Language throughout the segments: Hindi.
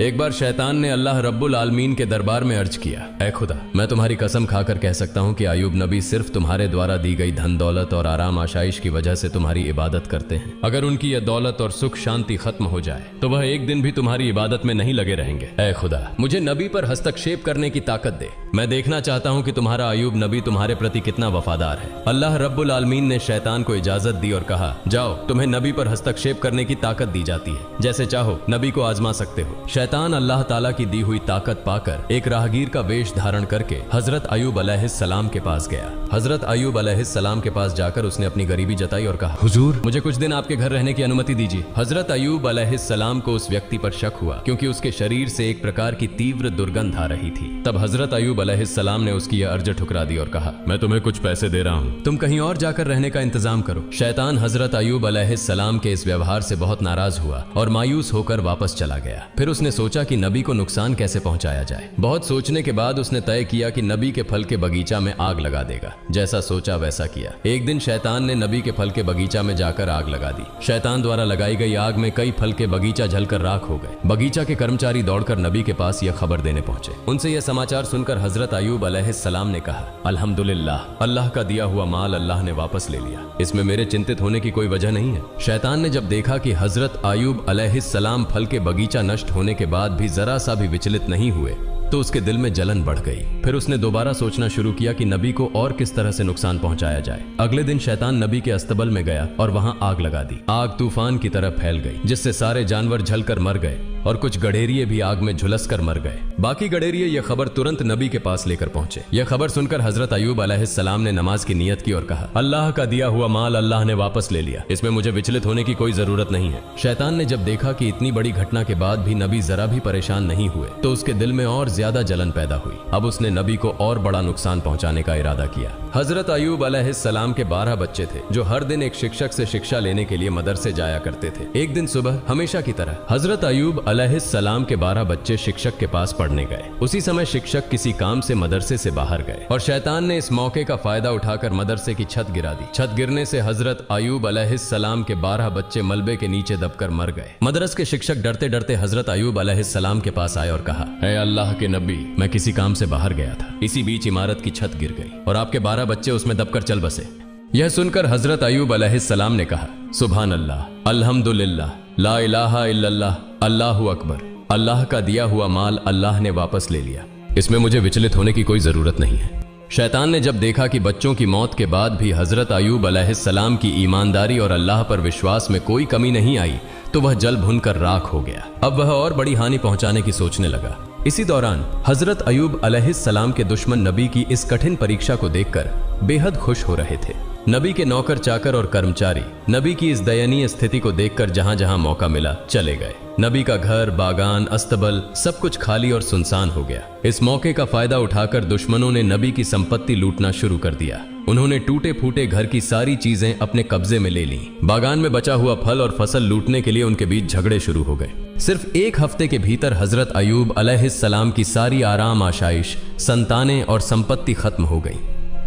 एक बार शैतान ने अल्लाह रब्बुल आलमीन के दरबार में अर्ज किया, ऐ खुदा, मैं तुम्हारी कसम खाकर कह सकता हूँ कि अय्यूब नबी सिर्फ तुम्हारे द्वारा दी गई धन दौलत और आराम आशाइश की वजह से तुम्हारी इबादत करते हैं। अगर उनकी यह दौलत और सुख शांति खत्म हो जाए तो वह एक दिन भी तुम्हारी इबादत में नहीं लगे रहेंगे। ऐ खुदा, मुझे नबी पर हस्तक्षेप करने की ताकत दे। मैं देखना चाहता हूँ कि तुम्हारा अय्यूब नबी तुम्हारे प्रति कितना वफादार है। अल्लाह रब्बुल आलमीन ने शैतान को इजाजत दी और कहा, जाओ, तुम्हें नबी पर हस्तक्षेप करने की ताकत दी जाती है, जैसे चाहो नबी को आजमा सकते हो। शैतान अल्लाह ताला की दी हुई ताकत पाकर एक राहगीर का वेश धारण करके हजरत अय्यूब अलैहिस्सलाम के पास गया। हजरत अय्यूब अलैहिस्सलाम के पास जाकर उसने अपनी गरीबी जताई और कहा, हुजूर, मुझे कुछ दिन आपके घर रहने की अनुमति दीजिए। हजरत अय्यूब अलैहिस्सलाम को उस व्यक्ति पर शक हुआ क्योंकि उसके शरीर से एक प्रकार की तीव्र दुर्गंध आ रही थी। तब हजरत अय्यूब अलैहिस्सलाम ने उसकी यह अर्ज ठुकरा दी और कहा, मैं तुम्हें कुछ पैसे दे रहा हूँ, तुम कहीं और जाकर रहने का इंतजाम करो। शैतान हजरत अय्यूब अलैहिस्सलाम के इस व्यवहार से बहुत नाराज हुआ और मायूस होकर वापस चला गया। फिर उसने सोचा कि नबी को नुकसान कैसे पहुंचाया जाए। बहुत सोचने के बाद उसने तय किया कि नबी के फल के बगीचा में आग लगा देगा। जैसा सोचा वैसा किया। एक दिन शैतान ने नबी के फल के बगीचा में जाकर आग लगा दी। शैतान द्वारा लगाई गई आग में कई फल के बगीचा जलकर राख हो गए। बगीचा के कर्मचारी दौड़कर नबी के पास यह खबर देने पहुंचे। उनसे यह समाचार सुनकर हजरत अय्यूब अलैहिस्सलाम ने कहा, अल्हम्दुलिल्लाह, अल्लाह का दिया हुआ माल अल्लाह ने वापस ले लिया, इसमें मेरे चिंतित होने की कोई वजह नहीं है। शैतान ने जब देखा कि हजरत अय्यूब अलैहिस्सलाम फल के बगीचा नष्ट होने के बाद भी जरा सा भी विचलित नहीं हुए तो उसके दिल में जलन बढ़ गई। फिर उसने दोबारा सोचना शुरू किया कि नबी को और किस तरह से नुकसान पहुंचाया जाए। अगले दिन शैतान नबी के अस्तबल में गया और वहां आग लगा दी। आग तूफान की तरह फैल गई, जिससे सारे जानवर जलकर मर गए और कुछ गडेरिये भी आग में झुलसकर मर गए। बाकी गडेरिये यह खबर तुरंत नबी के पास लेकर पहुंचे। यह खबर सुनकर हजरत अय्यूब अलैहिस्सलाम ने नमाज की नियत की और कहा, अल्लाह का दिया हुआ माल अल्लाह ने वापस ले लिया, इसमें मुझे विचलित होने की कोई जरूरत नहीं है। शैतान ने जब देखा कि इतनी बड़ी घटना के बाद भी नबी जरा भी परेशान नहीं हुए तो उसके दिल में और ज्यादा जलन पैदा हुई। अब उसने नबी को और बड़ा नुकसान पहुंचाने का इरादा किया। हजरत अय्यूब अलैहिस्सलाम के 12 बच्चे थे जो हर दिन एक शिक्षक से शिक्षा लेने के लिए मदरसे जाया करते थे। एक दिन सुबह हमेशा की तरह हजरत अय्यूब अलैहिस्सलाम के 12 बच्चे शिक्षक के पास पढ़ने गए। उसी समय शिक्षक किसी काम से मदरसे से बाहर गए और शैतान ने इस मौके का फायदा उठाकर मदरसे की छत गिरा दी। छत गिरने से हजरत अय्यूब अलैहिस्सलाम के 12 बच्चे मलबे के नीचे दबकर मर गए। मदरस के शिक्षक डरते डरते हजरत अय्यूब अलैहिस्सलाम के पास आए और कहा, ऐ अल्लाह के नबी, मैं किसी काम से बाहर गया था, इसी बीच इमारत की छत गिर गई और आपके 12 बच्चे उसमें दबकर चल बसे। यह सुनकर हजरत अय्यूब अलैहिस्सलाम ने कहा, सुभान अल्लाह, अल्हम्दुलिल्लाह, ला इलाहा इल्लल्लाह, अल्लाहु अकबर, अल्लाह का दिया हुआ माल अल्लाह ने वापस ले लिया, इसमें मुझे विचलित होने की कोई जरूरत नहीं है। शैतान ने जब देखा कि बच्चों की मौत के बाद भी हजरत अय्यूब अलैहिस्सलाम की ईमानदारी और अल्लाह पर विश्वास में कोई कमी नहीं आई तो वह जल भुनकर राख हो गया। अब वह और बड़ी हानि पहुंचाने की सोचने लगा। इसी दौरान हजरत अय्यूब अलैहिस्सलाम के दुश्मन नबी की इस कठिन परीक्षा को देखकर बेहद खुश हो रहे थे। नबी के नौकर चाकर और कर्मचारी नबी की इस दयनीय स्थिति को देखकर जहां जहां मौका मिला चले गए। नबी का घर, बागान, अस्तबल सब कुछ खाली और सुनसान हो गया। इस मौके का फायदा उठाकर दुश्मनों ने नबी की संपत्ति लूटना शुरू कर दिया। उन्होंने टूटे फूटे घर की सारी चीजें अपने कब्जे में ले ली। बागान में बचा हुआ फल और फसल लूटने के लिए उनके बीच झगड़े शुरू हो गए। सिर्फ एक हफ्ते के भीतर हजरत अय्यूब अलैहिस्सलाम की सारी आराम आशाइश, संतानें और संपत्ति खत्म हो गई।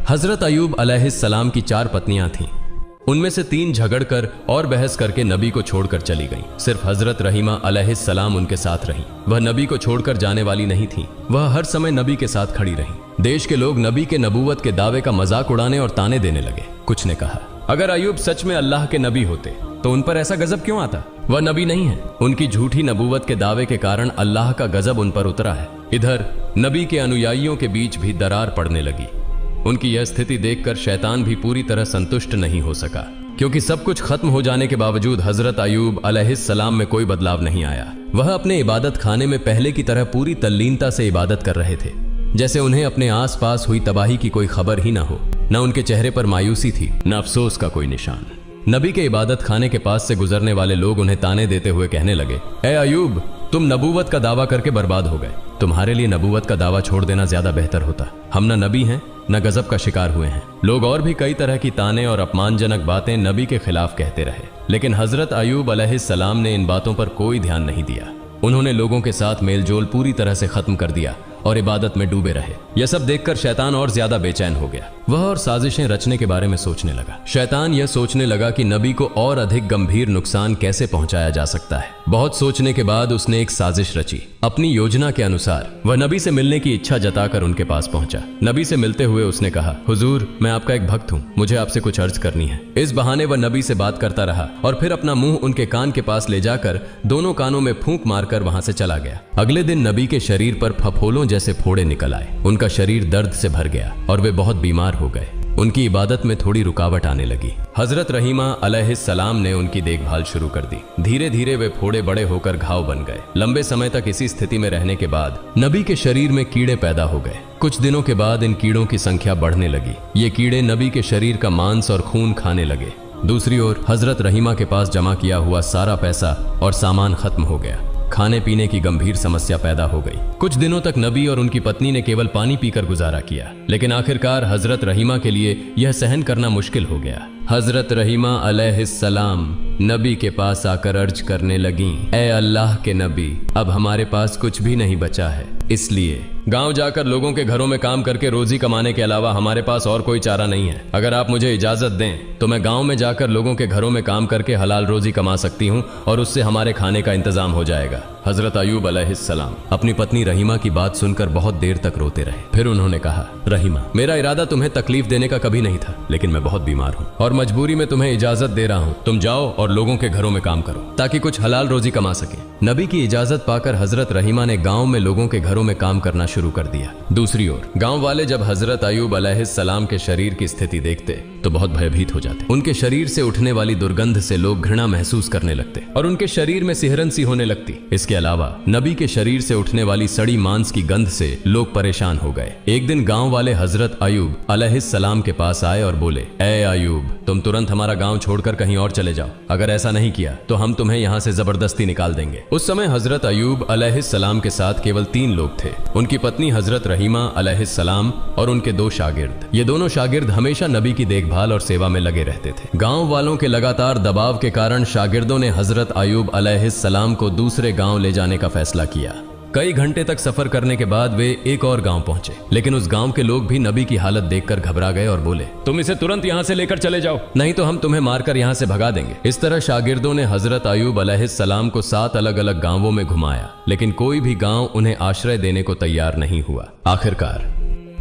हजरत अय्यूब अलैहिस्सलाम की 4 पत्नियां थीं। उनमें से 3 झगड़कर और बहस करके नबी को छोड़कर चली गईं। सिर्फ हजरत रहीमा अलैहिस्सलाम उनके साथ रहीं। वह नबी को छोड़कर जाने वाली नहीं थीं। वह हर समय नबी के साथ खड़ी रहीं। देश के लोग नबी के नबूवत के दावे का मजाक उड़ाने और ताने देने लगे। कुछ ने कहा, अगर अय्यूब सच में अल्लाह के नबी होते तो उन पर ऐसा गजब क्यों आता? वह नबी नहीं है। उनकी झूठी नबूवत के दावे के कारण अल्लाह का गजब उन पर उतरा है। इधर नबी के अनुयायियों के बीच भी दरार पड़ने लगी। उनकी यह स्थिति देखकर शैतान भी पूरी तरह संतुष्ट नहीं हो सका, क्योंकि सब कुछ खत्म हो जाने के बावजूद हजरत अय्यूब अलैहिस्सलाम में कोई बदलाव नहीं आया। वह अपने इबादत खाने में पहले की तरह पूरी तल्लीनता से इबादत कर रहे थे, जैसे उन्हें अपने आसपास हुई तबाही की कोई खबर ही ना हो। न उनके चेहरे पर मायूसी थी, न अफसोस का कोई निशान। नबी के इबादत खाने के पास से गुजरने वाले लोग उन्हें ताने देते हुए कहने लगे, ए अय्यूब, तुम नबूवत का दावा करके बर्बाद हो गए। तुम्हारे लिए नबूवत का दावा छोड़ देना ज्यादा बेहतर होता। हम न नबी हैं न गजब का शिकार हुए हैं। लोग और भी कई तरह की ताने और अपमानजनक बातें नबी के खिलाफ कहते रहे, लेकिन हजरत अय्यूब अलैहिस्सलाम ने इन बातों पर कोई ध्यान नहीं दिया। उन्होंने लोगों के साथ मेलजोल पूरी तरह से खत्म कर दिया और इबादत में डूबे रहे। यह सब देखकर शैतान और ज्यादा बेचैन हो गया। वह और साजिशें रचने के बारे में सोचने लगा। शैतान यह सोचने लगा कि नबी को और अधिक गंभीर नुकसान कैसे पहुंचाया जा सकता है। बहुत सोचने के बाद उसने एक साजिश रची। अपनी योजना के अनुसार वह नबी से मिलने की इच्छा जताकर उनके पास पहुंचा। नबी से मिलते हुए उसने कहा, हुजूर, मैं आपका एक भक्त हूं, मुझे आपसे कुछ अर्ज करनी है। इस बहाने वह नबी से बात करता रहा और फिर अपना मुंह उनके कान के पास ले जाकर दोनों कानों में फूंक मारकर वहां से चला गया। अगले दिन नबी के शरीर पर फफोलों जैसे फोड़े निकल आए। उनका शरीर दर्द से भर गया और वे बहुत बीमार हो गए। उनकी इबादत में थोड़ी रुकावट आने लगी। हजरत रहीमा अलैहिस्सलाम ने उनकी देखभाल शुरू कर दी। धीरे धीरे वे फोड़े बड़े होकर घाव बन गए। लंबे समय तक इसी स्थिति में रहने के बाद नबी के शरीर में कीड़े पैदा हो गए। कुछ दिनों के बाद इन कीड़ों की संख्या बढ़ने लगी। ये कीड़े नबी के शरीर का मांस और खून खाने लगे। दूसरी ओर हजरत रहीमा के पास जमा किया हुआ सारा पैसा और सामान खत्म हो गया। खाने पीने की गंभीर समस्या पैदा हो गई। कुछ दिनों तक नबी और उनकी पत्नी ने केवल पानी पीकर गुजारा किया, लेकिन आखिरकार हजरत रहीमा के लिए यह सहन करना मुश्किल हो गया। हजरत रहीमा अलैहिस्सलाम नबी के पास आकर अर्ज करने लगीं, ए अल्लाह के नबी, अब हमारे पास कुछ भी नहीं बचा है, इसलिए गांव जाकर लोगों के घरों में काम करके रोजी कमाने के अलावा हमारे पास और कोई चारा नहीं है। अगर आप मुझे इजाजत दें तो मैं गांव में जाकर लोगों के घरों में काम करके हलाल रोजी कमा सकती हूं और उससे हमारे खाने का इंतजाम हो जाएगा। हजरत अयूब अलैहिस्सलाम अपनी पत्नी रहीमा की बात सुनकर बहुत देर तक रोते रहे। फिर उन्होंने कहा, रहीमा, मेरा इरादा तुम्हें तकलीफ देने का कभी नहीं था, लेकिन मैं बहुत बीमार हूँ और मजबूरी में तुम्हें इजाजत दे रहा हूँ। तुम जाओ और लोगों के घरों में काम करो ताकि कुछ हलाल रोजी कमा सके। नबी की इजाजत पाकर हजरत रहीमा ने गांव में लोगों के घरों में काम करना शुरू कर दिया। दूसरी ओर गांव वाले जब हजरत अयूब अलैहिस्सलाम के शरीर की स्थिति देखते तो बहुत भयभीत हो जाते। उनके शरीर से उठने वाली दुर्गंध से लोग घृणा महसूस करने लगते और उनके शरीर में सिहरन सी होने लगती। इसके अलावा नबी के शरीर से उठने वाली सड़ी मांस की गंध से लोग परेशान हो गए। एक दिन गांव वाले हजरत अयूब अलैहिस्सलाम के पास आए और बोले, ए अयूब, तुम तुरंत हमारा गांव छोड़कर कहीं और चले जाओ। अगर ऐसा नहीं किया तो हम तुम्हें यहाँ से जबरदस्ती निकाल देंगे। उस समय हजरत अयूब अलैहिस्सलाम के साथ केवल 3 लोग थे, उनकी पत्नी हजरत रहीमा अलैहिस्सलाम और उनके 2 शागिर्द। ये दोनों शागिर्द हमेशा नबी की देखभाल और सेवा में लगे रहते थे। गांव वालों के लगातार दबाव के कारण शागिर्दों ने हजरत अयूब अलैहिस्सलाम को दूसरे गांव ले जाने का फैसला किया। कई घंटे तक सफर करने के बाद वे एक और गांव पहुंचे, लेकिन उस गांव के लोग भी नबी की हालत देखकर घबरा गए और बोले, तुम इसे तुरंत यहां से लेकर चले जाओ, नहीं तो हम तुम्हें मारकर यहां से भगा देंगे। इस तरह शागिर्दों ने हजरत अयूब अलैहिस्सलाम को 7 अलग अलग गांवों में घुमाया, लेकिन कोई भी गांव उन्हें आश्रय देने को तैयार नहीं हुआ। आखिरकार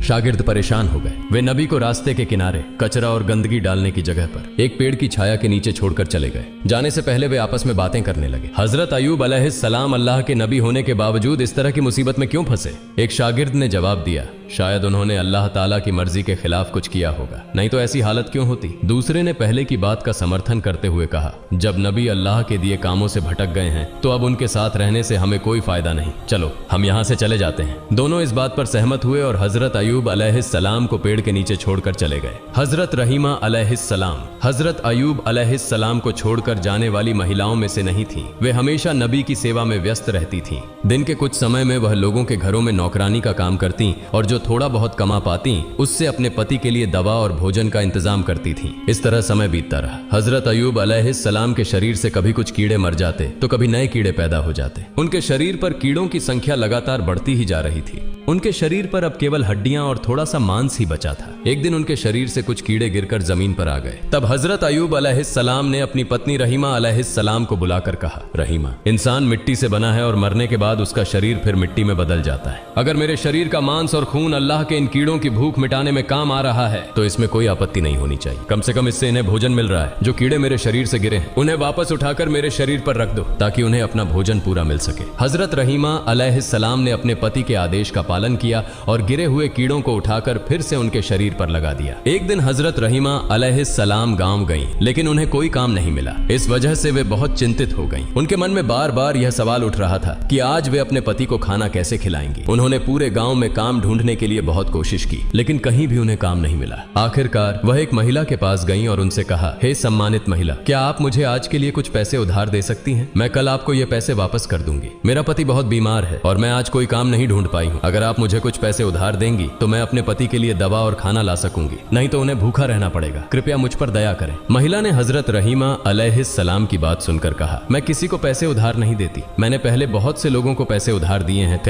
शागिर्द परेशान हो गए। वे नबी को रास्ते के किनारे कचरा और गंदगी डालने की जगह पर एक पेड़ की छाया के नीचे छोड़कर चले गए। जाने से पहले वे आपस में बातें करने लगे। हजरत अयूब अलैहिस्सलाम अल्लाह के नबी होने के बावजूद इस तरह की मुसीबत में क्यों फंसे? एक शागिर्द ने जवाब दिया, शायद उन्होंने अल्लाह ताला की मर्जी के खिलाफ कुछ किया होगा, नहीं तो ऐसी हालत क्यों होती। दूसरे ने पहले की बात का समर्थन करते हुए कहा, जब नबी अल्लाह के दिए कामों से भटक गए हैं तो अब उनके साथ रहने से हमें कोई फायदा नहीं, चलो हम यहाँ से चले जाते हैं। दोनों इस बात पर सहमत हुए और हजरत अयूब अलैहिस्सलाम को पेड़ के नीचे छोड़कर चले गए। हजरत रहीमा अलैहिस्सलाम हजरत अयूब अलैहिस्सलाम को छोड़कर जाने वाली महिलाओं में से नहीं थी। वे हमेशा नबी की सेवा में व्यस्त रहती थीं। दिन के कुछ समय में वह लोगों के घरों में नौकरानी का काम करती और जो थोड़ा बहुत कमा पाती उससे अपने पति के लिए दवा और भोजन का इंतजाम करती थी। इस तरह समय बीतता रहा। हजरत अयूब अलैहिस्सलाम के शरीर से कभी कुछ कीड़े मर जाते तो कभी नए कीड़े पैदा हो जाते। उनके शरीर पर कीड़ों की संख्या लगातार बढ़ती ही जा रही थी। उनके शरीर पर अब केवल हड्डियां और थोड़ा सा मांस ही बचा था। एक दिन उनके शरीर से कुछ कीड़े गिरकर जमीन पर आ गए। तब हजरत अयूब अलैहिस्सलाम ने अपनी पत्नी रहीमा अलैहिस्सलाम को बुलाकर कहा, रहीमा, इंसान मिट्टी से बना है और मरने के बाद उसका शरीर फिर मिट्टी में बदल जाता है। अगर मेरे शरीर का मांस और खून अल्लाह के इन कीड़ों की भूख मिटाने में काम आ रहा है तो इसमें कोई आपत्ति नहीं होनी चाहिए। कम से कम इससे इन्हें भोजन मिल रहा है। जो कीड़े मेरे शरीर से गिरे हैं उन्हें वापस उठाकर मेरे शरीर पर रख दो ताकि उन्हें अपना भोजन पूरा मिल सके। हजरत रहीमा अलैहिस्सलाम ने अपने पति के आदेश का पालन किया और गिरे हुए कीड़ों को उठाकर फिर से उनके शरीर पर लगा दिया। एक दिन हजरत रहीमा अलैहिस्सलाम गांव गईं, लेकिन उन्हें कोई काम नहीं मिला। इस वजह से वे बहुत चिंतित हो गईं। उनके मन में बार बार यह सवाल उठ रहा था कि आज वे अपने पति को खाना कैसे खिलाएंगी। उन्होंने पूरे गांव में काम ढूंढने के लिए बहुत कोशिश की, लेकिन कहीं भी उन्हें काम नहीं मिला। आखिरकार वह एक महिला के पास गईं और उनसे कहा, हे सम्मानित महिला, क्या आप मुझे आज के लिए कुछ पैसे उधार दे सकती हैं? मैं कल आपको ये पैसे वापस कर दूंगी। मेरा पति बहुत बीमार है और मैं आज कोई काम नहीं ढूंढ पाई हूँ। अगर आप मुझे कुछ पैसे उधार देंगी तो मैं अपने पति के लिए दवा और खाना ला सकूंगी, नहीं तो उन्हें भूखा रहना पड़ेगा। कृपया मुझ पर दया करें। महिला ने हजरत रहीमा अलैहिस्सलाम की बात सुनकर कहा, मैं किसी को पैसे उधार नहीं देती। मैंने पहले बहुत से लोगों को पैसे उधार दिए हैं,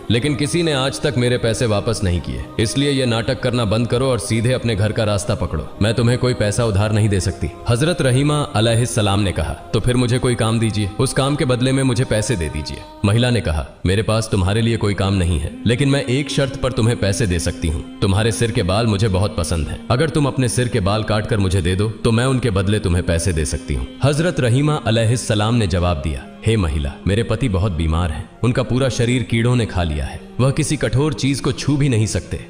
लेकिन किसी ने आज तक मेरे पैसे वापस वापस नहीं किए, इसलिए ये नाटक करना बंद करो और सीधे अपने घर का रास्ता पकड़ो। मैं तुम्हें कोई पैसा उधार नहीं दे सकती। हजरत रहीमा अलैहिस्सलाम ने कहा, तो फिर मुझे कोई काम दीजिए, उस काम के बदले में मुझे पैसे दे दीजिए। महिला ने कहा, मेरे पास तुम्हारे लिए कोई काम नहीं है, लेकिन मैं एक शर्त पर तुम्हें पैसे दे सकती हूँ। तुम्हारे सिर के बाल मुझे बहुत पसंद है, अगर तुम अपने सिर के बाल काट कर मुझे दे दो तो मैं उनके बदले तुम्हें पैसे दे सकती हूँ। हजरत रहीमा अलैहिस्सलाम ने जवाब दिया, हे महिला, मेरे पति बहुत बीमार हैं, उनका पूरा शरीर कीड़ों ने खा लिया है, वह किसी कठोर चीज को छू भी नहीं सकते।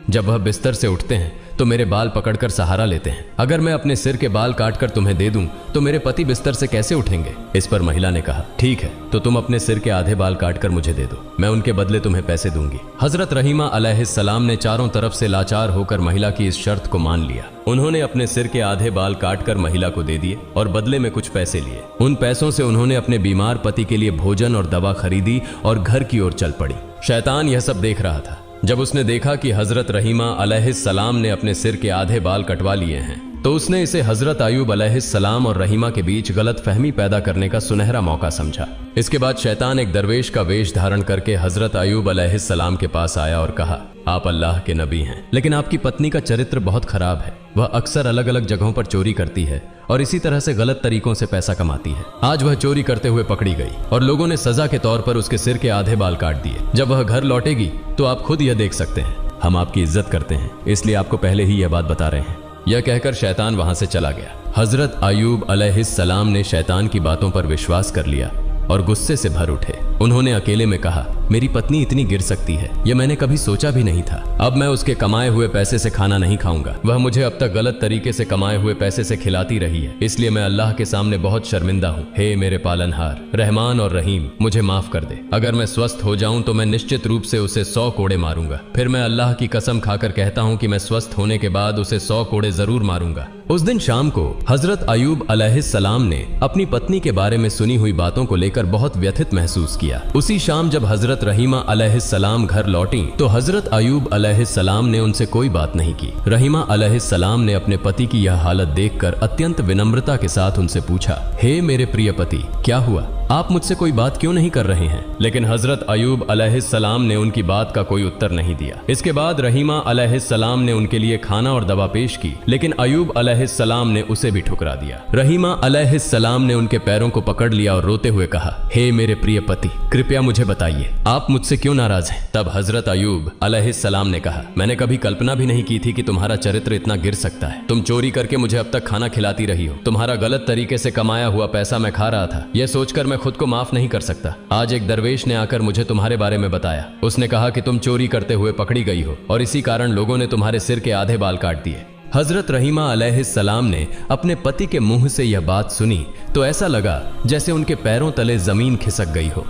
जब वह बिस्तर से उठते हैं तो मेरे बाल पकड़कर सहारा लेते हैं। अगर मैं अपने सिर के बाल काटकर तुम्हें दे दूं तो मेरे पति बिस्तर से कैसे उठेंगे? इस पर महिला ने कहा, ठीक है, तो तुम अपने सिर के आधे बाल काटकर मुझे दे दो, मैं उनके बदले तुम्हें पैसे दूंगी। हजरत रहीमा अलैहिस्सलाम ने चारों तरफ से लाचार होकर महिला की इस शर्त को मान लिया। उन्होंने अपने सिर के आधे बाल काटकर महिला को दे दिए और बदले में कुछ पैसे लिए। उन पैसों से उन्होंने अपने बीमार पति के लिए भोजन और दवा खरीदी और घर की ओर चल पड़ी। शैतान यह सब देख रहा था। जब उसने देखा कि हजरत रहीमा अलैहिस्सलाम ने अपने सिर के आधे बाल कटवा लिए हैं, तो उसने इसे हजरत अय्यूब अलैहिस्सलाम और रहीमा के बीच गलत फहमी पैदा करने का सुनहरा मौका समझा। इसके बाद शैतान एक दरवेश का वेश धारण करके हजरत अय्यूब अलैहिस्सलाम के पास आया और कहा, आप अल्लाह के नबी हैं, लेकिन आपकी पत्नी का चरित्र बहुत खराब है। वह अक्सर अलग अलग जगहों पर चोरी करती है और इसी तरह से गलत तरीकों से पैसा कमाती है। आज वह चोरी करते हुए पकड़ी गई और लोगों ने सजा के तौर पर उसके सिर के आधे बाल काट दिए। जब वह घर लौटेगी तो आप खुद यह देख सकते हैं। हम आपकी इज्जत करते हैं, इसलिए आपको पहले ही यह बात बता रहे हैं। यह कहकर शैतान वहां से चला गया। हजरत अय्यूब अलैहिस्सलाम ने शैतान की बातों पर विश्वास कर लिया और गुस्से से भर उठे। उन्होंने अकेले में कहा, मेरी पत्नी इतनी गिर सकती है, यह मैंने कभी सोचा भी नहीं था। अब मैं उसके कमाए हुए पैसे से खाना नहीं खाऊंगा। वह मुझे अब तक गलत तरीके से कमाए हुए पैसे से खिलाती रही है, इसलिए मैं अल्लाह के सामने बहुत शर्मिंदा हूँ। हे मेरे पालनहार रहमान और रहीम, मुझे माफ कर दे। अगर मैं स्वस्थ हो जाऊं तो मैं निश्चित रूप से उसे 100 कोड़े मारूंगा। फिर मैं अल्लाह की कसम खाकर कहता हूँ कि मैं स्वस्थ होने के बाद उसे 100 कोड़े जरूर मारूंगा। उस दिन शाम को हजरत अय्यूब अलैहिस्सलाम ने अपनी पत्नी के बारे में सुनी हुई बातों को लेकर बहुत व्यथित महसूस किया। उसी शाम जब हजरत रहीमा अलैहिस्सलाम घर लौटी तो हजरत अय्यूब अलैहिस्सलाम ने उनसे कोई बात नहीं की। रहीमा अलैहिस्सलाम ने अपने पति की यह हालत देखकर अत्यंत विनम्रता के साथ उनसे पूछा, हे मेरे प्रिय पति, क्या हुआ? आप मुझसे कोई बात क्यों नहीं कर रहे हैं? लेकिन हजरत अय्यूब अलैहिस्सलाम ने उनकी बात का कोई उत्तर नहीं दिया। इसके बाद रहीमा अलैहिस्सलाम ने उनके लिए खाना और दवा पेश की, लेकिन अय्यूब अलैहिस्सलाम ने उसे भी ठुकरा दिया। रहीमा अलैहिस्सलाम ने उनके पैरों को पकड़ लिया और रोते हुए कहा, हे मेरे प्रिय पति, कृपया मुझे बताइए, आप मुझसे क्यों नाराज हैं? तब हजरत अय्यूब अलैहिस्सलाम ने कहा, मैंने कभी कल्पना भी नहीं की थी कि तुम्हारा चरित्र इतना गिर सकता है। तुम चोरी करके मुझे अब तक खाना खिलाती रही हो। तुम्हारा गलत तरीके से कमाया हुआ पैसा मैं खा रहा था। यह सोचकर मैं खुद को माफ नहीं कर सकता। आज एक दरवेश ने आकर मुझे तुम्हारे बारे में बताया। उसने कहा कि तुम चोरी करते हुए पकड़ी गई हो और इसी कारण लोगों ने तुम्हारे सिर के आधे बाल काट दिए। हजरत रहीमा अलैहिस्सलाम ने अपने पति के मुंह से यह बात सुनी तो ऐसा लगा जैसे उनके पैरों तले जमीन खिसक गई हो।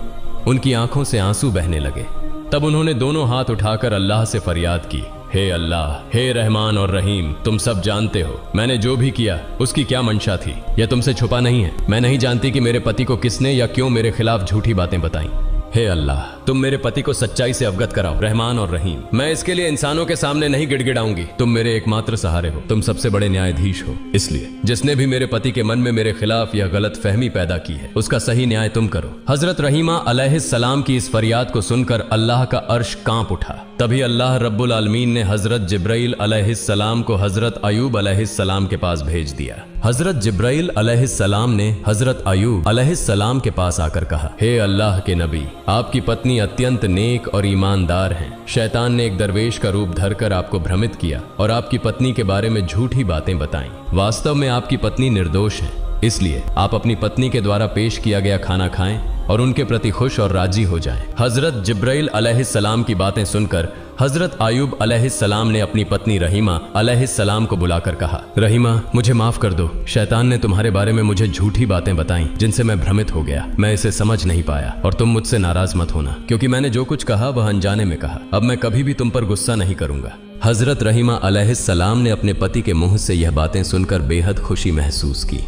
उनकी आंखों से आंसू बहने लगे। तब उन्होंने दोनों हाथ उठाकर अल्लाह से फरियाद की, हे अल्लाह, हे रहमान और रहीम, तुम सब जानते हो मैंने जो भी किया उसकी क्या मंशा थी। यह तुमसे छुपा नहीं है। मैं नहीं जानती कि मेरे पति को किसने या क्यों मेरे खिलाफ झूठी बातें बताई। हे अल्लाह, तुम मेरे पति को सच्चाई से अवगत कराओ, रहमान और रहीम। मैं इसके लिए इंसानों के सामने नहीं गिड़गिड़ाऊंगी। तुम मेरे एकमात्र सहारे हो, तुम सबसे बड़े न्यायाधीश हो। इसलिए जिसने भी मेरे पति के मन में मेरे खिलाफ यह गलत फहमी पैदा की है, उसका सही न्याय तुम करो। हजरत रहीमा अलैहिस्सलाम की इस फरियाद को सुनकर अल्लाह का अर्श कांप उठा। तभी अल्लाह रब्बुल आलमीन ने हजरत जिब्राइल अलैहिस्सलाम को हजरत अय्यूब अलैहिस्सलाम के पास भेज दिया। हजरत जिब्राइल अलैहिस्सलाम ने हजरत अय्यूब अलैहिस्सलाम के पास आकर कहा, हे अल्लाह के नबी, आपकी पत्नी अत्यंत नेक और ईमानदार हैं। शैतान ने एक दरवेश का रूप धरकर आपको भ्रमित किया और आपकी पत्नी के बारे में झूठी बातें बताईं। वास्तव में आपकी पत्नी निर्दोष है, इसलिए आप अपनी पत्नी के द्वारा पेश किया गया खाना खाएं और उनके प्रति खुश और राजी हो जाएं। हजरत जिब्राइल अलैहिस्सलाम की बातें सुनकर हजरत अय्यूब अलैहिस्सलाम ने अपनी पत्नी रहीमा अलैहिस्सलाम को बुलाकर कहा, रहीमा, मुझे माफ कर दो। शैतान ने तुम्हारे बारे में मुझे झूठी बातें बताईं जिनसे मैं भ्रमित हो गया। मैं इसे समझ नहीं पाया और तुम मुझसे नाराज मत होना, क्योंकि मैंने जो कुछ कहा वह अनजाने में कहा। अब मैं कभी भी तुम पर गुस्सा नहीं करूंगा। हजरत रहीमा अलैहिस्सलाम ने अपने पति के मुंह से यह बातें सुनकर बेहद खुशी महसूस की।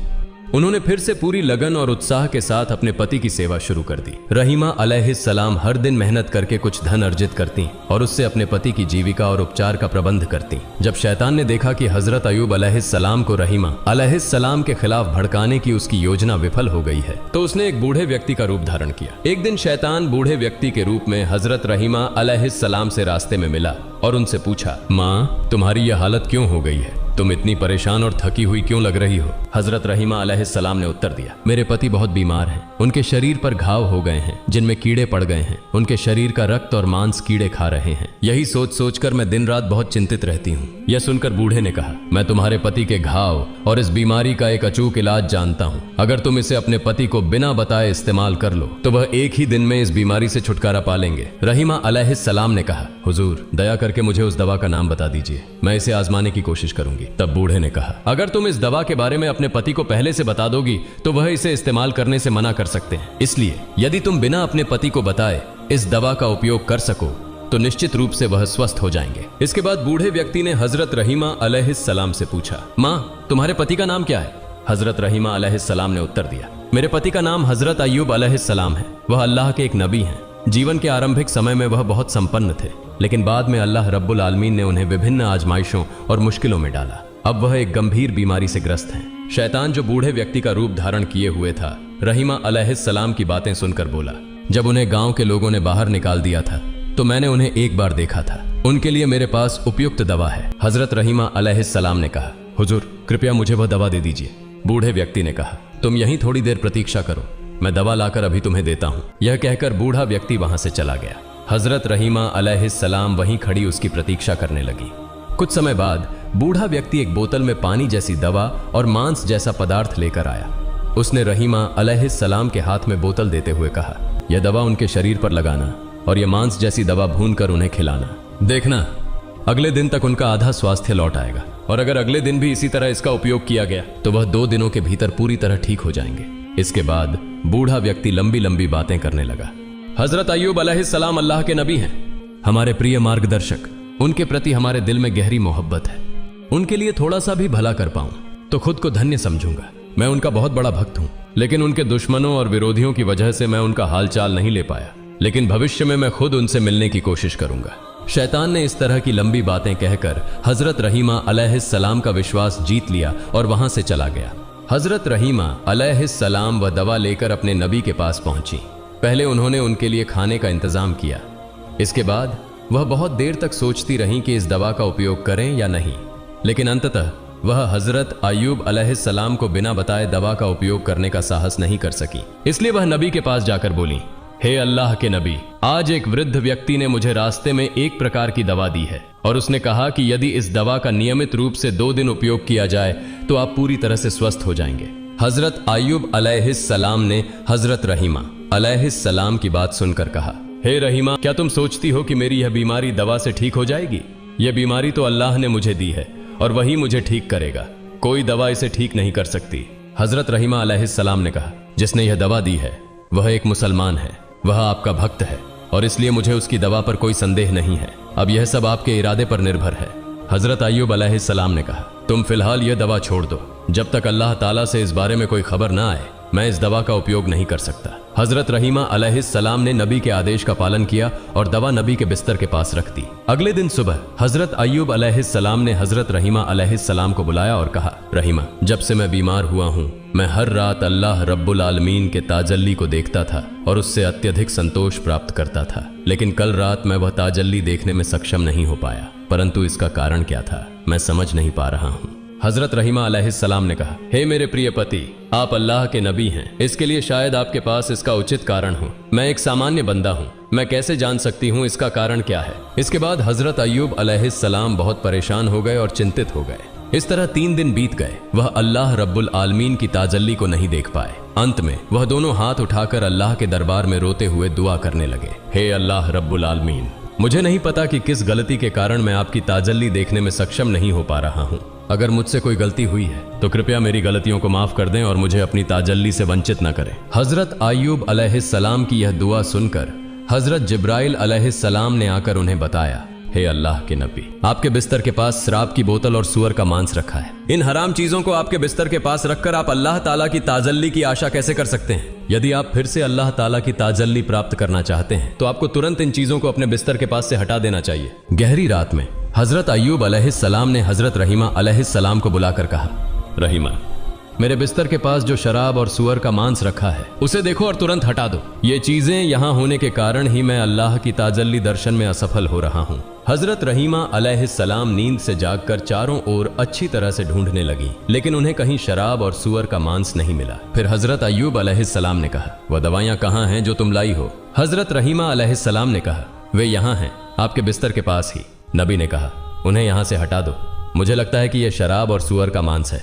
उन्होंने फिर से पूरी लगन और उत्साह के साथ अपने पति की सेवा शुरू कर दी। रहीमा अलैहिस्सलाम हर दिन मेहनत करके कुछ धन अर्जित करती और उससे अपने पति की जीविका और उपचार का प्रबंध करती। जब शैतान ने देखा कि हजरत अय्यूब अलैहिस्सलाम को रहीमा अलैहिस्सलाम के खिलाफ भड़काने की उसकी योजना विफल हो गई है, तो उसने एक बूढ़े व्यक्ति का रूप धारण किया। एक दिन शैतान बूढ़े व्यक्ति के रूप में हजरत रहीमा अलैहिस्सलाम से रास्ते में मिला और उनसे पूछा, माँ, तुम्हारी यह हालत क्यों हो गई है? तुम इतनी परेशान और थकी हुई क्यों लग रही हो? हजरत रहीमा अलैहिस्सलाम ने उत्तर दिया, मेरे पति बहुत बीमार हैं। उनके शरीर पर घाव हो गए हैं जिनमें कीड़े पड़ गए हैं। उनके शरीर का रक्त और मांस कीड़े खा रहे हैं। यही सोच सोचकर मैं दिन रात बहुत चिंतित रहती हूँ। यह सुनकर बूढ़े ने कहा, मैं तुम्हारे पति के घाव और इस बीमारी का एक अचूक इलाज जानता हूँ। अगर तुम इसे अपने पति को बिना बताए इस्तेमाल कर लो तो वह एक ही दिन में इस बीमारी से छुटकारा पा लेंगे। रहीमा अलैहिस्सलाम ने कहा, हुजूर, दया करके मुझे उस दवा का नाम बता दीजिए, मैं इसे आजमाने की कोशिश करूंगी। तब बूढ़े ने कहा, अगर तुम इस दवा के बारे में अपने पति को पहले से बता दोगी तो वह इसे इस्तेमाल करने से मना कर सकते हैं। इसलिए यदि तुम बिना अपने पति को बताए इस दवा का उपयोग कर सको तो निश्चित रूप से वह स्वस्थ हो जाएंगे। इसके बाद बूढ़े व्यक्ति ने हजरत रहीमा अलैहिस्सलाम से पूछा, माँ, तुम्हारे पति का नाम क्या है? हजरत रहीमा अलैहिस्सलाम ने उत्तर दिया, मेरे पति का नाम हजरत अय्यूब अलैहिस्सलाम है। वह अल्लाह के एक नबी हैं। जीवन के आरंभिक समय में वह बहुत संपन्न थे, लेकिन बाद में अल्लाह रब्बुल आलमीन ने उन्हें विभिन्न आजमाइशों और मुश्किलों में डाला। अब वह एक गंभीर बीमारी से ग्रस्त हैं। शैतान, जो बूढ़े व्यक्ति का रूप धारण किए हुए था, रहीमा अलैहिस्सलाम की बातें सुनकर बोला, जब उन्हें गांव के लोगों ने बाहर निकाल दिया था तो मैंने उन्हें एक बार देखा था। उनके लिए मेरे पास उपयुक्त दवा है। हजरत रहीमा अलैहिस्सलाम ने कहा, हुजूर, कृपया मुझे वह दवा दे दीजिए। बूढ़े व्यक्ति ने कहा, तुम यहीं थोड़ी देर प्रतीक्षा करो, मैं दवा लाकर अभी तुम्हें देता हूँ। यह कहकर बूढ़ा व्यक्ति वहां से चला गया। हजरत रहीमा अलैहिस्सलाम वहीं खड़ी उसकी प्रतीक्षा करने लगी। कुछ समय बाद बूढ़ा व्यक्ति एक बोतल में पानी जैसी दवा और मांस जैसा पदार्थ लेकर आया। उसने रहीमा अलैहिस्सलाम के हाथ में बोतल देते हुए कहा, यह दवा उनके शरीर पर लगाना और यह मांस जैसी दवा भूनकर उन्हें खिलाना। देखना, अगले दिन तक उनका आधा स्वास्थ्य लौट आएगा, और अगर अगले दिन भी इसी तरह इसका उपयोग किया गया तो वह 2 दिनों के भीतर पूरी तरह ठीक हो जाएंगे। इसके बाद बूढ़ा व्यक्ति लंबी लंबी बातें करने लगा। हजरत अय्यूब अलैहिस्सलाम अल्लाह के नबी हैं, हमारे प्रिय मार्गदर्शक। उनके प्रति हमारे दिल में गहरी मोहब्बत है। उनके लिए थोड़ा सा भी भला कर पाऊं तो खुद को धन्य समझूंगा। मैं उनका बहुत बड़ा भक्त हूं, लेकिन उनके दुश्मनों और विरोधियों की वजह से मैं उनका हालचाल नहीं ले पाया। लेकिन भविष्य में मैं खुद उनसे मिलने की कोशिश करूंगा। शैतान ने इस तरह की लंबी बातें कहकर हजरत रहीमा अलैहिस्सलाम का विश्वास जीत लिया और वहां से चला गया। हजरत रहीमा अलैहिस्सलाम वह दवा लेकर अपने नबी के पास पहुंची। पहले उन्होंने उनके लिए खाने का इंतजाम किया। इसके बाद वह बहुत देर तक सोचती रहीं कि इस दवा का उपयोग करें या नहीं, लेकिन अंततः वह हजरत अय्यूब अलैहिस्सलाम को बिना बताए दवा का उपयोग करने का साहस नहीं कर सकी। इसलिए वह नबी के पास जाकर बोली, हे अल्लाह के नबी, आज एक वृद्ध व्यक्ति ने मुझे रास्ते में एक प्रकार की दवा दी है और उसने कहा कि यदि इस दवा का नियमित रूप से 2 दिन उपयोग किया जाए तो आप पूरी तरह से स्वस्थ हो जाएंगे। हजरत अय्यूब अलैहिस्सलाम ने हजरत रहीमा अलैहिस्सलाम की बात सुनकर कहा, हे रहीमा, क्या तुम सोचती हो कि मेरी यह बीमारी दवा से ठीक हो जाएगी? यह बीमारी तो अल्लाह ने मुझे दी है और वही मुझे ठीक करेगा। कोई दवा इसे ठीक नहीं कर सकती। हजरत रहीमा अलैहिस्सलाम ने कहा, जिसने यह दवा दी है वह एक मुसलमान है, वह आपका भक्त है और इसलिए मुझे उसकी दवा पर कोई संदेह नहीं है। अब यह सब आपके इरादे पर निर्भर है। हजरत अय्यूब अलैहिस्सलाम ने कहा, तुम फिलहाल यह दवा छोड़ दो। जब तक अल्लाह ताला से इस बारे में कोई खबर ना आए मैं इस दवा का उपयोग नहीं कर सकता। हजरत रहीमा अलैहिस्सलाम ने नबी के आदेश का पालन किया और दवा नबी के बिस्तर के पास रख दी। अगले दिन सुबह हजरत अय्यूब अलैहिस्सलाम ने हजरत रहीमा अलैहिस्सलाम को बुलाया और कहा, रहीमा, जब से मैं बीमार हुआ हूँ मैं हर रात अल्लाह रब्बुल आलमीन के ताजल्ली को देखता था और उससे अत्यधिक संतोष प्राप्त करता था, लेकिन कल रात मैं वह ताजल्ली देखने में सक्षम नहीं हो पाया। परंतु इसका कारण क्या था मैं समझ नहीं पा रहा हूँ। हजरत रहीमा अलैहिस्सलाम ने कहा, हे मेरे प्रिय पति, आप अल्लाह के नबी हैं, इसके लिए शायद आपके पास इसका उचित कारण हो। मैं एक सामान्य बंदा हूँ, मैं कैसे जान सकती हूँ इसका कारण क्या है? इसके बाद हजरत अय्यूब अलैहिस्सलाम बहुत परेशान हो गए और चिंतित हो गए। इस तरह 3 दिन बीत गए। वह अल्लाह रब्बुल आलमीन की ताजल्ली को नहीं देख पाए। अंत में वह दोनों हाथ उठाकर अल्लाह के दरबार में रोते हुए दुआ करने लगे, हे अल्लाह रब्बुल आलमीन, मुझे नहीं पता कि किस गलती के कारण मैं आपकी ताजल्ली देखने में सक्षम नहीं हो पा रहा हूँ। अगर मुझसे कोई गलती हुई है तो कृपया मेरी गलतियों को माफ कर दें और मुझे अपनी ताजल्ली से वंचित न करें। हजरत अय्यूब अलैहिस्सलाम की यह दुआ सुनकर हजरत जिब्राइल अलैहिस्सलाम ने आकर उन्हें बताया हे अल्लाह के नबी, आपके बिस्तर के पास शराब की बोतल और सूअर का मांस रखा है। इन हराम चीजों को आपके बिस्तर के पास रखकर आप अल्लाह ताला की ताजल्ली की आशा कैसे कर सकते हैं? यदि आप फिर से अल्लाह ताला की ताजल्ली प्राप्त करना चाहते हैं तो आपको तुरंत इन चीजों को अपने बिस्तर के पास से हटा देना चाहिए। गहरी रात में हजरत अय्यूब अलैहिस्सलाम ने हजरत रहीमा अलैहिस्सलाम को बुलाकर कहा, रहीमा, मेरे बिस्तर के पास जो शराब और सूअर का मांस रखा है उसे देखो और तुरंत हटा दो। ये चीजें यहाँ होने के कारण ही मैं अल्लाह की ताजल्ली दर्शन में असफल हो रहा हूँ। हजरत रहीमा अलैहिस्सलाम नींद से जागकर चारों ओर अच्छी तरह से ढूंढने लगी, लेकिन उन्हें कहीं शराब और सूअर का मांस नहीं मिला। फिर हजरत अय्यूब अलैहिस्सलाम ने कहा, वह दवाइयाँ कहाँ हैं जो तुम लाई हो? हजरत रहीमा अलैहिस्सलाम ने कहा, वे यहाँ हैं, आपके बिस्तर के पास ही। नबी ने कहा, उन्हें यहाँ से हटा दो, मुझे लगता है कि यह शराब और सूअर का मांस है।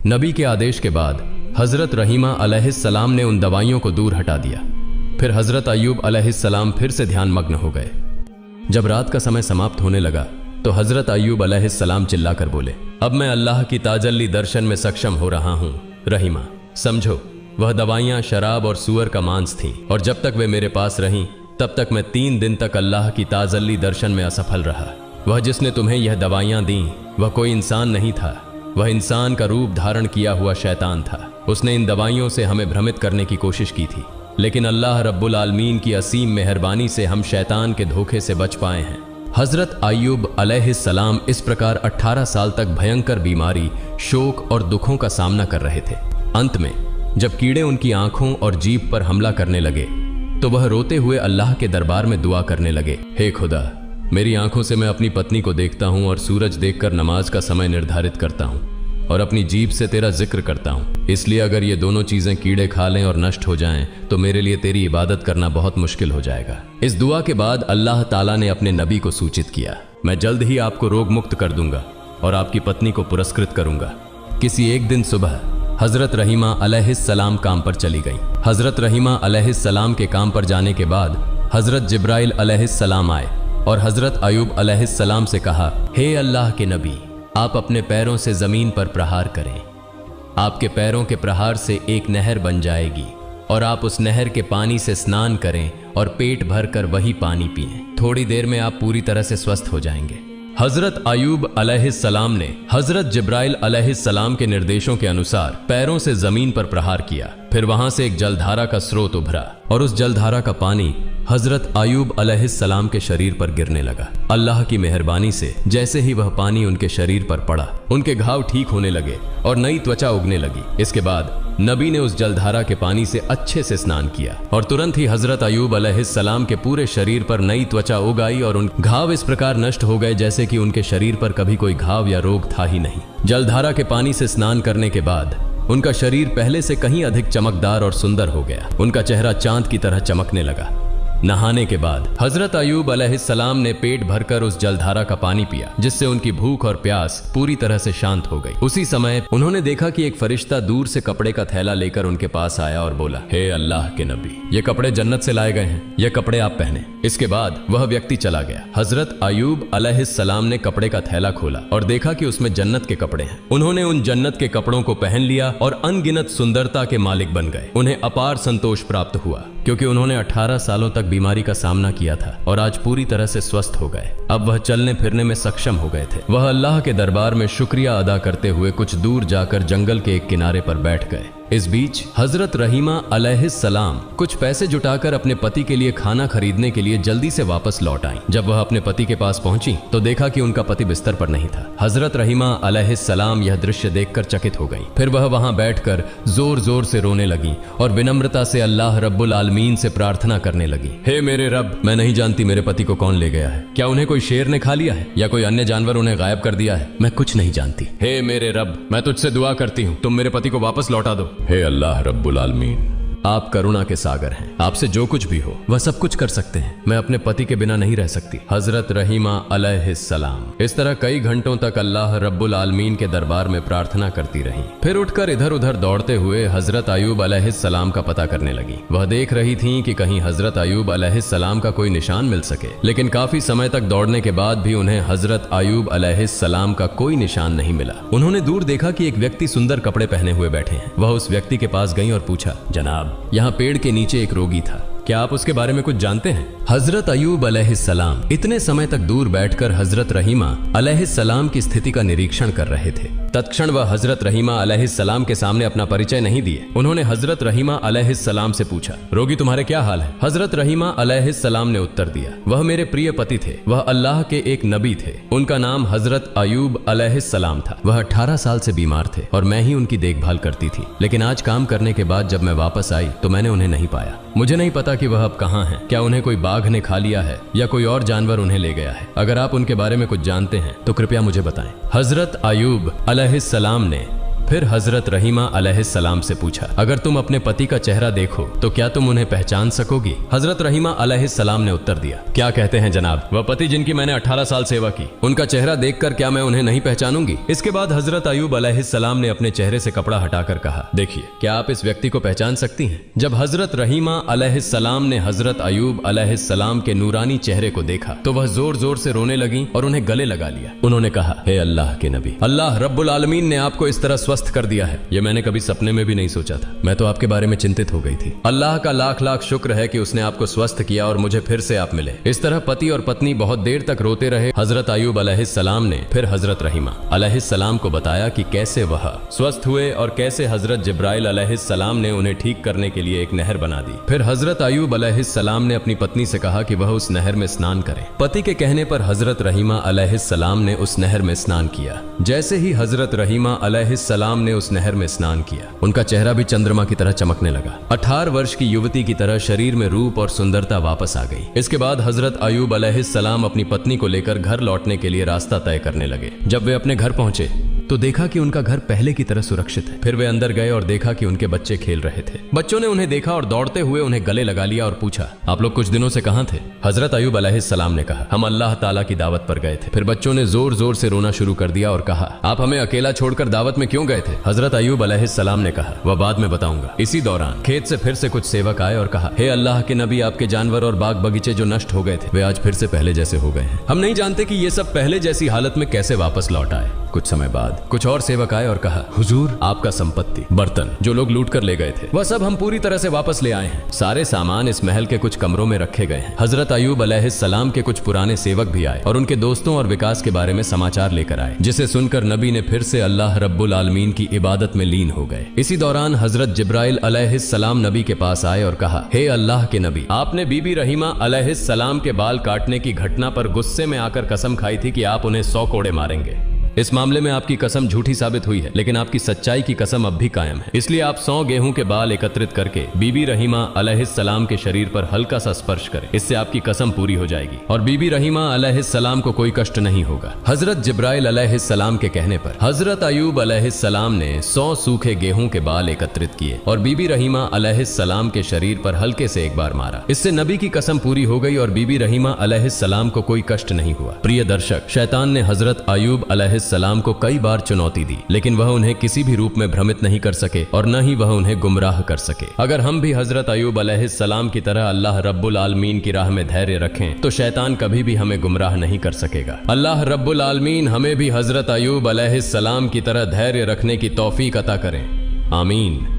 नबी के आदेश के बाद हजरत रहीमा अलैहिस्सलाम ने उन दवाइयों को दूर हटा दिया। फिर हजरत अय्यूब अलैहिस्सलाम फिर से ध्यान मग्न हो गए। जब रात का समय समाप्त होने लगा तो हजरत अय्यूब अलैहिस्सलाम चिल्लाकर बोले, अब मैं अल्लाह की ताजल्ली दर्शन में सक्षम हो रहा हूँ। रहीमा, समझो, वह दवाइयाँ शराब और सूअर का मांस थीं, और जब तक वे मेरे पास रहीं तब तक मैं 3 दिन तक अल्लाह की ताजल्ली दर्शन में असफल रहा। वह जिसने तुम्हें यह दवाइयाँ दी वह कोई इंसान नहीं था, वह इंसान का रूप धारण किया हुआ शैतान था। उसने इन दवाइयों से हमें भ्रमित करने की कोशिश की थी, लेकिन अल्लाह रब्बुल आलमीन की असीम मेहरबानी से हम शैतान के धोखे से बच पाए हैं। हजरत अय्यूब अलैहिस्सलाम इस प्रकार 18 साल तक भयंकर बीमारी, शोक और दुखों का सामना कर रहे थे। अंत में जब कीड़े उनकी आंखों और जीभ पर हमला करने लगे तो वह रोते हुए अल्लाह के दरबार में दुआ करने लगे, हे खुदा, मेरी आंखों से मैं अपनी पत्नी को देखता हूँ और सूरज देखकर नमाज का समय निर्धारित करता हूँ, और अपनी जीभ से तेरा जिक्र करता हूँ। इसलिए अगर ये दोनों चीजें कीड़े खा लें और नष्ट हो जाएं तो मेरे लिए तेरी इबादत करना बहुत मुश्किल हो जाएगा। इस दुआ के बाद अल्लाह ताला ने अपने नबी को सूचित किया, मैं जल्द ही आपको रोग मुक्त कर दूंगा और आपकी पत्नी को पुरस्कृत करूंगा। किसी एक दिन सुबह हजरत रहीमा अलैहिस्सलाम काम पर चली गई। हजरत रहीमा अलैहिस्सलाम के काम पर जाने के बाद हजरत जिब्राइल अलैहिस्सलाम आए और हजरत अय्यूब अलैहिस्सलाम से कहा, हे अल्लाह के नबी, आप अपने पैरों से जमीन पर प्रहार करें। आपके पैरों के प्रहार से एक नहर बन जाएगी और आप उस नहर के पानी से स्नान करें और पेट भर कर वही पानी पिएं। थोड़ी देर में आप पूरी तरह से स्वस्थ हो जाएंगे। हजरत अय्यूब अलैहिस्सलाम ने हजरत जिब्राइल अलैहिस्सलाम के निर्देशों के अनुसार पैरों से जमीन पर प्रहार किया। फिर वहां से एक जलधारा का स्रोत उभरा और उस जलधारा का पानी हजरत अय्यूब अलैहिस्सलाम के शरीर पर गिरने लगा। अल्लाह की मेहरबानी से जैसे ही वह पानी उनके शरीर पर पड़ा, उनके घाव ठीक होने लगे और नई त्वचा उगने लगी। इसके बाद नबी ने उस जलधारा के पानी से अच्छे से स्नान किया और तुरंत ही हजरत अय्यूब अलैहिस्सलाम के पूरे शरीर पर नई त्वचा उग आई और उन घाव इस प्रकार नष्ट हो गए जैसे कि उनके शरीर पर कभी कोई घाव या रोग था ही नहीं। जलधारा के पानी से स्नान करने के बाद उनका शरीर पहले से कहीं अधिक चमकदार और सुंदर हो गया। उनका चेहरा चांद की तरह चमकने लगा। नहाने के बाद हजरत अय्यूब अलैहिस्सलाम ने पेट भरकर उस जलधारा का पानी पिया, जिससे उनकी भूख और प्यास पूरी तरह से शांत हो गई। उसी समय उन्होंने देखा कि एक फरिश्ता दूर से कपड़े का थैला लेकर उनके पास आया और बोला, हे अल्लाह के नबी, ये कपड़े जन्नत से लाए गए हैं, ये कपड़े आप पहने। इसके बाद वह व्यक्ति चला गया। हजरत अय्यूब अलैहिस्सलाम ने कपड़े का थैला खोला और देखा कि उसमें जन्नत के कपड़े हैं। उन्होंने उन जन्नत के कपड़ों को पहन लिया और अनगिनत सुंदरता के मालिक बन गए। उन्हें अपार संतोष प्राप्त हुआ क्योंकि उन्होंने 18 सालों तक बीमारी का सामना किया था और आज पूरी तरह से स्वस्थ हो गए। अब वह चलने फिरने में सक्षम हो गए थे। वह अल्लाह के दरबार में शुक्रिया अदा करते हुए कुछ दूर जाकर जंगल के एक किनारे पर बैठ गए। इस बीच हजरत रहीमा अलैहिस्सलाम कुछ पैसे जुटाकर अपने पति के लिए खाना खरीदने के लिए जल्दी से वापस लौट आईं। जब वह अपने पति के पास पहुंची तो देखा कि उनका पति बिस्तर पर नहीं था। हजरत रहीमा अलैहिस्सलाम यह दृश्य देखकर चकित हो गईं। फिर वह वहां बैठकर जोर जोर से रोने लगी और विनम्रता से अल्लाह रब्बुल आलमीन से प्रार्थना करने लगी, हे मेरे रब, मैं नहीं जानती मेरे पति को कौन ले गया है। क्या उन्हें कोई शेर ने खा लिया है या कोई अन्य जानवर उन्हें गायब कर दिया है? मैं कुछ नहीं जानती। हे मेरे रब, मैं तुझसे दुआ करती हूँ, तुम मेरे पति को वापस लौटा दो। हे अल्लाह रब्बुल आलमीन, आप करुणा के सागर हैं। आपसे जो कुछ भी हो वह सब कुछ कर सकते हैं। मैं अपने पति के बिना नहीं रह सकती। हजरत रहीमा अलैहिस्सलाम इस तरह कई घंटों तक अल्लाह रब्बुल आलमीन के दरबार में प्रार्थना करती रहीं। फिर उठकर इधर उधर दौड़ते हुए हजरत अय्यूब अलैहिस्सलाम का पता करने लगी। वह देख रही थीं कि कहीं हजरत अय्यूब अलैहिस्सलाम का कोई निशान मिल सके, लेकिन काफी समय तक दौड़ने के बाद भी उन्हें हजरत अय्यूब अलैहिस्सलाम का कोई निशान नहीं मिला। उन्होंने दूर देखा कि एक व्यक्ति सुंदर कपड़े पहने हुए बैठे हैं। वह उस व्यक्ति के पास गई और पूछा, जनाब, यहाँ पेड़ के नीचे एक रोगी था, क्या आप उसके बारे में कुछ जानते हैं? हजरत अयूब अलैहिस्सलाम इतने समय तक दूर बैठकर हजरत रहीमा अलैहिस्सलाम की स्थिति का निरीक्षण कर रहे थे। तत्क्षण वह हजरत रहीमा अलैहिस्सलाम के सामने अपना परिचय नहीं दिए। उन्होंने हजरत रहीमा अलैहिस्सलाम से पूछा, रोगी तुम्हारे क्या हाल है? हजरत रहीमा अलैहिस्सलाम ने उत्तर दिया, वह मेरे प्रिय पति थे, वह अल्लाह के एक नबी थे, उनका नाम हजरत अयूब अलैहिस्सलाम था। वह 18 साल से बीमार थे और मैं ही उनकी देखभाल करती थी, लेकिन आज काम करने के बाद जब मैं वापस आई तो मैंने उन्हें नहीं पाया। मुझे नहीं पता कि वह अब कहाँ हैं। क्या उन्हें कोई बाघ ने खा लिया है या कोई और जानवर उन्हें ले गया है? अगर आप उनके बारे में कुछ जानते हैं तो कृपया मुझे बताएं। हजरत अयूब अलैहिस्सलाम ने फिर हजरत रहीमा अलैहिस्सलाम से पूछा, अगर तुम अपने पति का चेहरा देखो तो क्या तुम उन्हें पहचान सकोगी? हजरत रहीमा अलैहिस्सलाम ने उत्तर दिया, क्या कहते हैं जनाब, वह पति जिनकी मैंने 18 साल सेवा की, उनका चेहरा देखकर क्या मैं उन्हें नहीं पहचानूंगी? इसके बाद हजरत अयूब अलैहिस्सलाम ने अपने चेहरे से कपड़ा हटाकर कहा, देखिए क्या आप इस व्यक्ति को पहचान सकती हैं? जब हजरत रहीमा अलैहिस्सलाम ने हजरत अयूब अलैहिस्सलाम के नूरानी चेहरे को देखा तो वह जोर जोर से रोने लगी और उन्हें गले लगा लिया। उन्होंने कहा, हे अल्लाह के नबी, अल्लाह रब्बुल आलमीन ने आपको इस तरह स्वस्थ कर दिया है, यह मैंने कभी सपने में भी नहीं सोचा था। मैं तो आपके बारे में चिंतित हो गई थी। अल्लाह का लाख लाख शुक्र है कि उसने आपको स्वस्थ किया और मुझे फिर से आप मिले। इस तरह पति और पत्नी बहुत देर तक रोते रहे। हजरत अयूब अलैहिस्सलाम ने फिर हजरत रहीमा अलैहिस्सलाम को बताया कि कैसे वह स्वस्थ हुए और कैसे हजरत जिब्राइल अलैहिस्सलाम ने उन्हें ठीक करने के लिए एक नहर बना दी। फिर हजरत अयूब अलैहिस्सलाम ने अपनी पत्नी से कहा कि वह उस नहर में स्नान करे। पति के कहने पर हजरत रहीमा अलैहिस्सलाम ने उस नहर में स्नान किया। जैसे ही हजरत रहीमा अलैहिस्सलाम ने उस नहर में स्नान किया, उनका चेहरा भी चंद्रमा की तरह चमकने लगा। 18 वर्ष की युवती की तरह शरीर में रूप और सुंदरता वापस आ गई। इसके बाद हजरत अयूब अलैहिस्सलाम अपनी पत्नी को लेकर घर लौटने के लिए रास्ता तय करने लगे। जब वे अपने घर पहुंचे तो देखा कि उनका घर पहले की तरह सुरक्षित है। फिर वे अंदर गए और देखा कि उनके बच्चे खेल रहे थे। बच्चों ने उन्हें देखा और दौड़ते हुए उन्हें गले लगा लिया और पूछा, आप लोग कुछ दिनों से कहां थे? हजरत अयूब अलैहिस्सलाम ने कहा, हम अल्लाह ताला की दावत पर गए थे। फिर बच्चों ने जोर जोर से रोना शुरू कर दिया और कहा, आप हमें अकेला छोड़कर दावत में क्यों गए थे? हजरत अयूब अलैहिस्सलाम ने कहा, वह बाद में बताऊंगा। इसी दौरान खेत से फिर से कुछ सेवक आए और कहा, हे अल्लाह के नबी, आपके जानवर और बाग बगीचे जो नष्ट हो गए थे वे आज फिर से पहले जैसे हो गए हैं। हम नहीं जानते कि ये सब पहले जैसी हालत में कैसे वापस लौट आए। कुछ समय बाद कुछ और सेवक आए और कहा, हुजूर, आपका संपत्ति, बर्तन जो लोग लूट कर ले गए थे वह सब हम पूरी तरह से वापस ले आए हैं। सारे सामान इस महल के कुछ कमरों में रखे गए हैं। हजरत अयूब अलैहिस्सलाम के कुछ पुराने सेवक भी आए और उनके दोस्तों और विकास के बारे में समाचार लेकर आए, जिसे सुनकर नबी ने फिर से अल्लाह रब्बुल आलमीन की इबादत में लीन हो गए। इसी दौरान हजरत जिब्राइल अलैहिस्सलाम नबी के पास आए और कहा, हे अल्लाह के नबी, आपने बीबी रहीमा अलैहिस्सलाम के बाल काटने की घटना पर गुस्से में आकर कसम खाई थी कि आप उन्हें 100 कोड़े मारेंगे। इस मामले में आपकी कसम झूठी साबित हुई है, लेकिन आपकी सच्चाई की कसम अब भी कायम है। इसलिए आप 100 गेहूं के बाल एकत्रित करके बीबी रहीमा अलैहिस्सलाम के शरीर पर हल्का सा स्पर्श करें। इससे आपकी कसम पूरी हो जाएगी और बीबी रहीमा अलैहिस्सलाम को कोई कष्ट नहीं होगा। हजरत जिब्राइल अलैहिस्सलाम के कहने पर हजरत अयूब अलैहिस्सलाम ने 100 सूखे गेहूं के बाल एकत्रित किए और बीबी रहीमा अलैहिस्सलाम के शरीर पर हल्के से एक बार मारा। इससे नबी की कसम पूरी हो गई और बीबी रहीमा अलैहिस्सलाम को कोई कष्ट नहीं हुआ। प्रिय दर्शक, शैतान ने हजरत अयूब अलैहिस्सलाम को कई बार चुनौती दी, लेकिन वह उन्हें किसी भी रूप में भ्रमित नहीं कर सके और न ही वह उन्हें गुमराह कर सके। अगर हम भी हजरत अयूब अलैहिस्सलाम की तरह अल्लाह रब्बुल आलमीन की राह में धैर्य रखें तो शैतान कभी भी हमें गुमराह नहीं कर सकेगा। अल्लाह रब्बुल आलमीन हमें भी हजरत अयूब अलैहिस्सलाम की तरह धैर्य रखने की तौफीक अता करें। आमीन।